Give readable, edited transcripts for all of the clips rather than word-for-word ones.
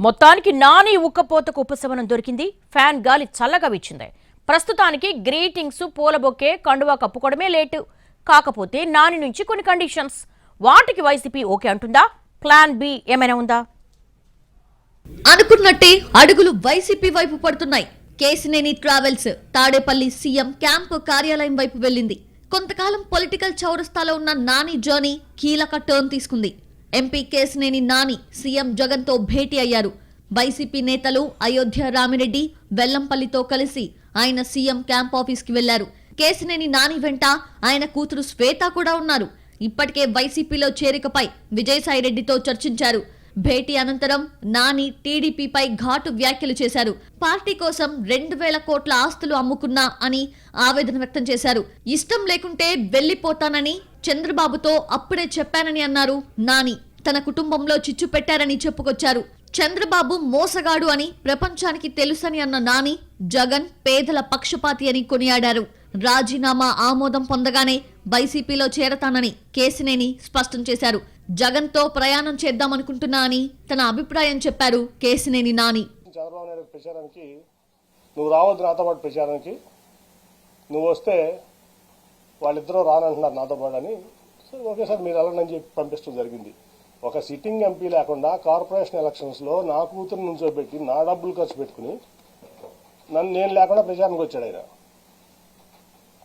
మొత్తానికి నాని ఉక్కపోతకు ఉపశమనం దొరికింది. ఫ్యాన్ గాలి చల్లగా వీచింది. ప్రస్తుతానికి గ్రీటింగ్స్, పూలబొకే, కండువా కప్పుకోవడమే లేటు. కాకపోతే నాని నుంచి కొన్ని కండిషన్స్. వాటికి వైసీపీ ఓకే అంటుందా? ప్లాన్ బి ఏమైనా ఉందా? అనుకున్నట్టే అడుగులు వైసీపీ వైపు పడుతున్నాయి. Kesineni travels Tadepalli CM camp కార్యాలయం వైపు వెళ్లింది. కొంతకాలం పొలిటికల్ చౌరస్తాలో ఉన్న నాని జర్నీ కీలక టర్న్ తీసుకుంది. ఎంపీ కేసినేని నాని సీఎం జగన్ తో భేటీ అయ్యారు. వైసీపీ నేతలు అయోధ్య రామిరెడ్డి, వెల్లంపల్లితో కలిసి ఆయన సీఎం క్యాంప్ ఆఫీస్ కి వెళ్లారు. కేసినేని నాని వెంట ఆయన కూతురు శ్వేత కూడా ఉన్నారు. ఇప్పటికే వైసీపీలో చేరికపై విజయసాయిరెడ్డితో చర్చించారు. భేటీ అనంతరం నాని టీడీపీపై ఘాటు వ్యాఖ్యలు చేశారు. పార్టీ కోసం 2000 కోట్ల ఆస్తులు అమ్ముకున్నా అని ఆవేదన వ్యక్తం చేశారు. ఇష్టం లేకుంటే వెళ్లిపోతానని చంద్రబాబుతో అప్పుడే చెప్పానని అన్నారు నాని. తన కుటుంబంలో చిచ్చు పెట్టారని చెప్పుకొచ్చారు. చంద్రబాబు మోసగాడు అని ప్రపంచానికి తెలుసని అన్న నాని జగన్ పేదల పక్షపాతి అని కొనియాడారు. రాజీనామా ఆమోదం పొందగానే వైసీపీలో చేరతానని కేసినేని స్పష్టం చేశారు. జగన్ తో ప్రయాణం చేద్దామనుకుంటున్నా అని తన అభిప్రాయం చెప్పారు కేసినేని నాని. చంద్రబాబు నాయుడు ప్రచారానికి నువ్వు రావద్దు, నాతో పాటు ప్రచారానికి నువ్వు వస్తే వాళ్ళిద్దరూ రానంటున్నారు నాతో పాటు అని. ఒకేసారి మీరు వెళ్ళండి చెప్పి పంపించడం జరిగింది. ఒక సిట్టింగ్ ఎంపీ లేకుండా కార్పొరేషన్ ఎలక్షన్స్ లో నా కూతురు నుంచోబెట్టి నా డబ్బులు ఖర్చు పెట్టుకుని నేను లేకుండా ప్రచారానికి వచ్చాడు ఆయన,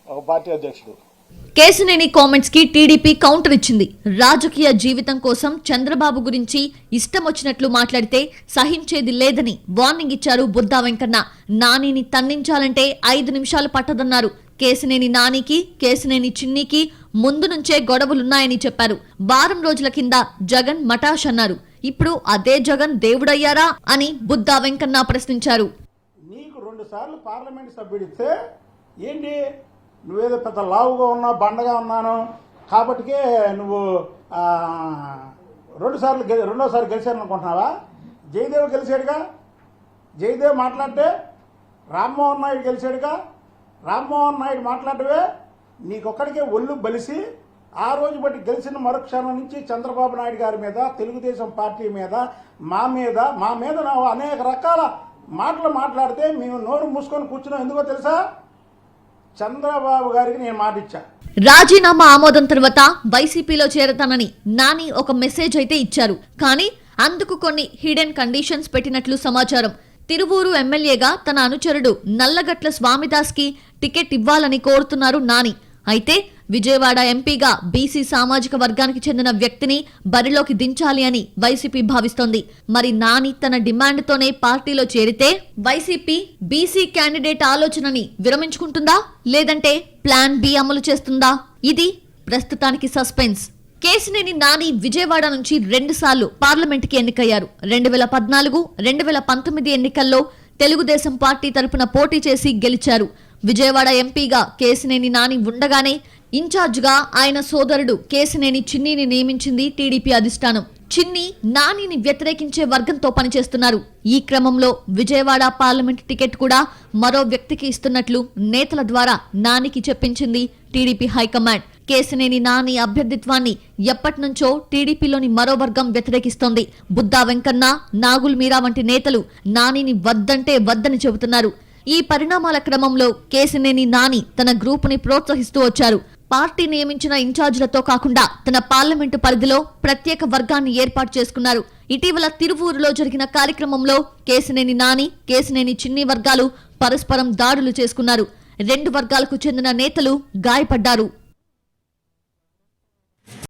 ఒక పార్టీ అధ్యక్షుడు. కేసినేని కామెంట్స్ కి టీడీపీ కౌంటర్ ఇచ్చింది. రాజకీయ జీవితం కోసం చంద్రబాబు గురించి ఇష్టం వచ్చినట్లు మాట్లాడితే సహించేది లేదని వార్నింగ్ ఇచ్చారు బుద్దా వెంకన్న. నానిని తన్నించాలంటే 5 నిమిషాలు పట్టదన్నారు. కేసినేని నానికి, కేసినేని చిన్నికి ముందు నుంచే గొడవలున్నాయని చెప్పారు. వారం రోజుల కింద జగన్ మటాష్ అన్నారు. ఇప్పుడు అదే జగన్ దేవుడయ్యారా అని బుద్దా వెంకన్న ప్రశ్నించారు. నీకు 2 సార్లు పార్లమెంట్ సభ్యుడిస్తే ఏంటి, నువ్వేదో పెద్ద లావుగా ఉన్నావు, బండగా ఉన్నాను కాబట్టికే నువ్వు రెండోసారి గెలిచాను అనుకుంటున్నావా? జయదేవ్ గెలిచాడుగా. జయదేవ్ మాట్లాడితే రామ్మోహన్ నాయుడు గెలిచాడుగా. రామ్మోహన్ నాయుడు మాట్లాడవే నీకొక్కడికే ఒళ్ళు బలిసి ఆ రోజు బట్టి గెలిచిన మరుక్షణం నుంచి చంద్రబాబు నాయుడు గారి మీద, తెలుగుదేశం పార్టీ మీద, మా మీద అనేక రకాల మాటలు మాట్లాడితే మేము నోరు మూసుకొని కూర్చున్నాం. ఎందుకో తెలుసా? చంద్రబాబు గారికి నేను మాట ఇచ్చా. రాజీనామా ఆమోదం తర్వాత వైసీపీలో చేరతానని నాని ఒక మెసేజ్ అయితే ఇచ్చారు. కానీ అందుకు కొన్ని హిడెన్ కండిషన్స్ పెట్టినట్లు సమాచారం. తిరువూరు ఎమ్మెల్యేగా తన అనుచరుడు నల్లగట్ల స్వామిదాస్ కి టికెట్ ఇవ్వాలని కోరుతున్నారు నాని. అయితే విజయవాడ ఎంపీగా బీసీ సామాజిక వర్గానికి చెందిన వ్యక్తిని బరిలోకి దించాలి అని వైసీపీ భావిస్తోంది. మరి నాని తన డిమాండ్తోనే పార్టీలో చేరితే వైసీపీ బీసీ క్యాండిడేట్ ఆలోచనని విరమించుకుంటుందా, లేదంటే ప్లాన్ బి అమలు చేస్తుందా? ఇది ప్రస్తుతానికి సస్పెన్స్. కేసినేని నాని విజయవాడ నుంచి 2 సార్లు పార్లమెంటుకి ఎన్నికయ్యారు. 2014, 2019 ఎన్నికల్లో తెలుగుదేశం పార్టీ తరపున పోటీ చేసి గెలిచారు. విజయవాడ ఎంపీగా కేసినేని నాని ఉండగానే ఇన్ఛార్జిగా ఆయన సోదరుడు కేసినేని చిన్నిని నియమించింది టీడీపీ అధిష్టానం. చిన్ని నానిని వ్యతిరేకించే వర్గంతో పనిచేస్తున్నారు. ఈ క్రమంలో విజయవాడ పార్లమెంట్ టికెట్ కూడా మరో వ్యక్తికి ఇస్తున్నట్లు నేతల ద్వారా నానికి చెప్పించింది టీడీపీ హైకమాండ్. కేసినేని నాని అభ్యర్థిత్వాన్ని ఎప్పటినుంచో టీడీపీలోని మరో వర్గం వ్యతిరేకిస్తోంది. బుద్దా వెంకన్న, నాగుల్ మీరా వంటి నేతలు నానిని వద్దంటే వద్దని చెబుతున్నారు. ఈ పరిణామాల క్రమంలో కేసినేని నాని తన గ్రూపుని ప్రోత్సహిస్తూ వచ్చారు. పార్టీ నియమించిన ఇన్ఛార్జీలతో కాకుండా తన పార్లమెంటు పరిధిలో ప్రత్యేక వర్గాన్ని ఏర్పాటు చేసుకున్నారు. ఇటీవల తిరువూరులో జరిగిన కార్యక్రమంలో కేసినేని నాని, కేసినేని చిన్ని వర్గాలు పరస్పరం దాడులు చేసుకున్నారు. 2 వర్గాలకు చెందిన నేతలు గాయపడ్డారు.